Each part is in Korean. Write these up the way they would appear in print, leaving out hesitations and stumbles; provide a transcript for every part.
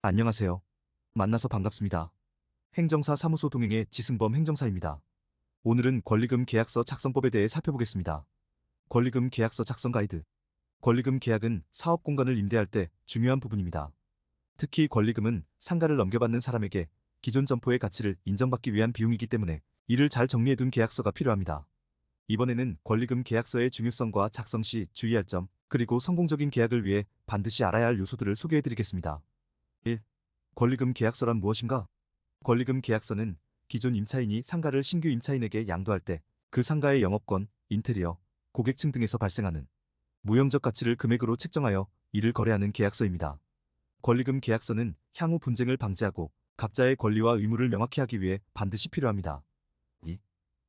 안녕하세요. 만나서 반갑습니다. 행정사 사무소 동행의 지승범 행정사입니다. 오늘은 권리금 계약서 작성법에 대해 살펴보겠습니다. 권리금 계약서 작성 가이드. 권리금 계약은 사업 공간을 임대할 때 중요한 부분입니다. 특히 권리금은 상가를 넘겨받는 사람에게 기존 점포의 가치를 인정받기 위한 비용이기 때문에 이를 잘 정리해둔 계약서가 필요합니다. 이번에는 권리금 계약서의 중요성과 작성 시 주의할 점, 그리고 성공적인 계약을 위해 반드시 알아야 할 요소들을 소개해드리겠습니다. 1. 권리금 계약서란 무엇인가? 권리금 계약서는 기존 임차인이 상가를 신규 임차인에게 양도할 때 그 상가의 영업권, 인테리어, 고객층 등에서 발생하는 무형적 가치를 금액으로 책정하여 이를 거래하는 계약서입니다. 권리금 계약서는 향후 분쟁을 방지하고 각자의 권리와 의무를 명확히 하기 위해 반드시 필요합니다. 2.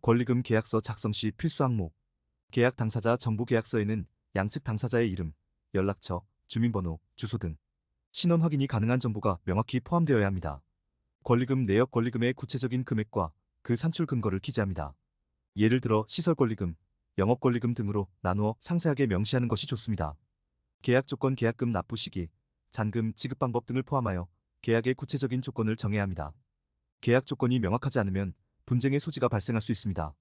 권리금 계약서 작성 시 필수 항목. 계약 당사자 정보 계약서에는 양측 당사자의 이름, 연락처, 주민번호, 주소 등 신원 확인이 가능한 정보가 명확히 포함되어야 합니다. 권리금 내역 권리금의 구체적인 금액과 그 산출 근거를 기재합니다. 예를 들어 시설 권리금, 영업 권리금 등으로 나누어 상세하게 명시하는 것이 좋습니다. 계약 조건 계약금 납부 시기, 잔금 지급 방법 등을 포함하여 계약의 구체적인 조건을 정해야 합니다. 계약 조건이 명확하지 않으면 분쟁의 소지가 발생할 수 있습니다.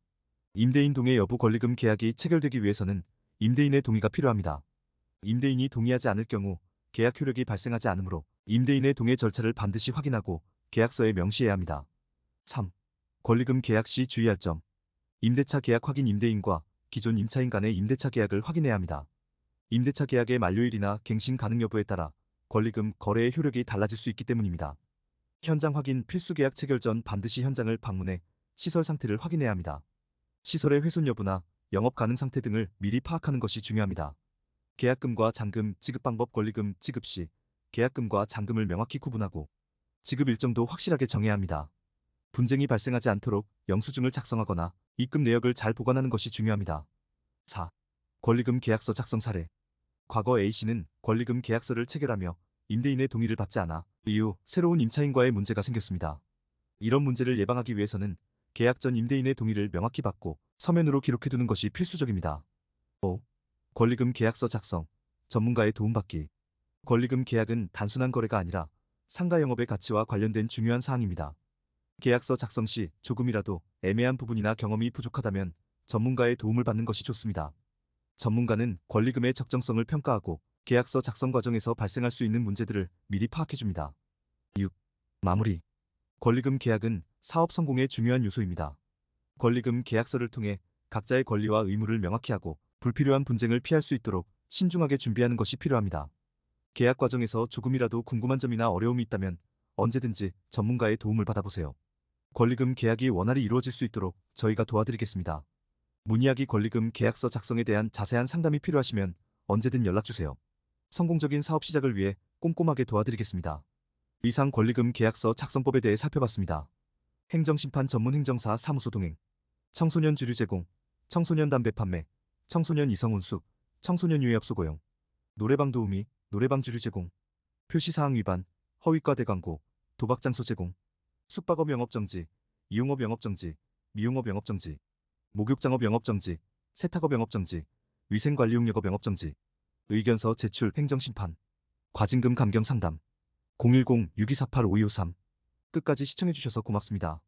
임대인 동의 여부 권리금 계약이 체결되기 위해서는 임대인의 동의가 필요합니다. 임대인이 동의하지 않을 경우 계약 효력이 발생하지 않으므로 임대인의 동의 절차를 반드시 확인하고 계약서에 명시해야 합니다. 3. 권리금 계약 시 주의할 점. 임대차 계약 확인 임대인과 기존 임차인 간의 임대차 계약을 확인해야 합니다. 임대차 계약의 만료일이나 갱신 가능 여부에 따라 권리금 거래의 효력이 달라질 수 있기 때문입니다. 현장 확인 필수 계약 체결 전 반드시 현장을 방문해 시설 상태를 확인해야 합니다. 시설의 훼손 여부나 영업 가능 상태 등을 미리 파악하는 것이 중요합니다. 계약금과 잔금 지급 방법 권리금 지급 시 계약금과 잔금을 명확히 구분하고 지급 일정도 확실하게 정해야 합니다. 분쟁이 발생하지 않도록 영수증을 작성하거나 입금 내역을 잘 보관하는 것이 중요합니다. 4. 권리금 계약서 작성 사례. 과거 A씨는 권리금 계약서를 체결하며 임대인의 동의를 받지 않아 이후 새로운 임차인과의 문제가 생겼습니다. 이런 문제를 예방하기 위해서는 계약 전 임대인의 동의를 명확히 받고 서면으로 기록해두는 것이 필수적입니다. 5. 권리금 계약서 작성, 전문가의 도움받기. 권리금 계약은 단순한 거래가 아니라 상가 영업의 가치와 관련된 중요한 사항입니다. 계약서 작성 시 조금이라도 애매한 부분이나 경험이 부족하다면 전문가의 도움을 받는 것이 좋습니다. 전문가는 권리금의 적정성을 평가하고 계약서 작성 과정에서 발생할 수 있는 문제들을 미리 파악해줍니다. 6. 마무리. 권리금 계약은 사업 성공의 중요한 요소입니다. 권리금 계약서를 통해 각자의 권리와 의무를 명확히 하고 불필요한 분쟁을 피할 수 있도록 신중하게 준비하는 것이 필요합니다. 계약 과정에서 조금이라도 궁금한 점이나 어려움이 있다면 언제든지 전문가의 도움을 받아보세요. 권리금 계약이 원활히 이루어질 수 있도록 저희가 도와드리겠습니다. 문의하기 권리금 계약서 작성에 대한 자세한 상담이 필요하시면 언제든 연락주세요. 성공적인 사업 시작을 위해 꼼꼼하게 도와드리겠습니다. 이상 권리금 계약서 작성법에 대해 살펴봤습니다. 행정심판 전문 행정사 사무소 동행, 청소년 주류 제공, 청소년 담배 판매, 청소년 이성 혼숙, 청소년 유해업소 고용, 노래방 도우미, 노래방 주류 제공, 표시사항 위반, 허위과 대광고, 도박장소 제공, 숙박업 영업정지, 이용업 영업정지, 미용업 영업정지, 목욕장업 영업정지, 세탁업 영업정지, 위생관리용역업 영업정지, 의견서 제출 행정심판, 과징금 감경 상담, 010-6248-5253. 끝까지 시청해주셔서 고맙습니다.